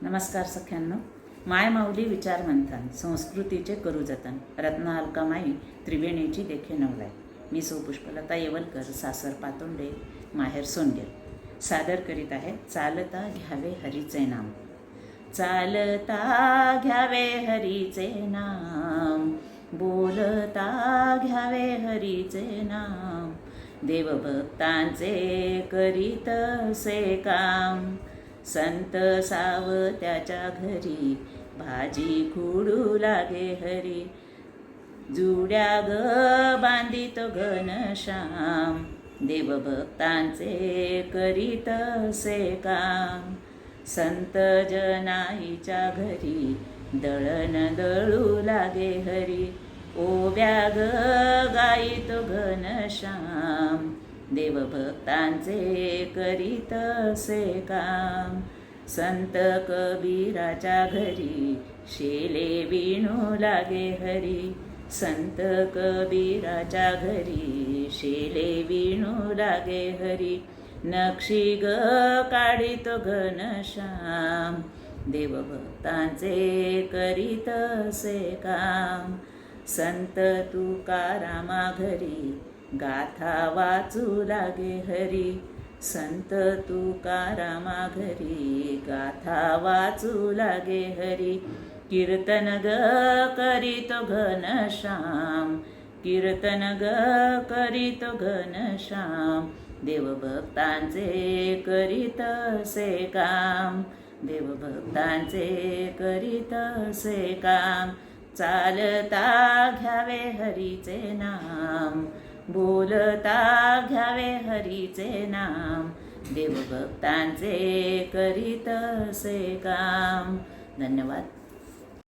नमस्कार सख्यांनो. माय माऊली विचार मंथन संस्कृतीचे करू जतन रत्न अलकामाई त्रिवेणीची देखे नवलाय. मी सौ पुष्पलता येवलकर, सासर पातोंडे, माहेर सोनगेर, सादर करीत आहे चालता घ्यावे हरीचे नाम. चालता घ्यावे हरीचे नाम, बोलता घ्यावे हरीचे नाम. देवभक्तांचे करीत से काम. संत सावत्याच्या घरी भाजी खुडू लागे हरी. जुड्या ग बांधित घनश्याम, देवभक्तांचे करीत से काम. संत जनाईच्या घरी दळण दळू लागे हरी. ओव्या ग गाईत घनश्याम, देवभक्तांचे करीत से काम. संत कबीराच्या घरी शेले विणू लागे हरी. संत कबीराच्या घरी शेले विणू लागे हरी. नक्षी ग काढीत घनश्याम, देवभक्तांचे करीत से काम. संत तुकारामा घरी गाथा वाचू लागे हरी. संत तुकारामा घरी गाथा वाचू लागे हरी. कीर्तन ग करीतो घनश्याम, कीर्तन ग करीतो घनश्याम. देवभक्तांचे करीत से काम, देवभक्तांचे करीत से काम. चालता घ्यावे हरीचे नाम, बोलता घ्यावे हरीचे नाम. देवभक्तांचे करीत से काम. धन्यवाद.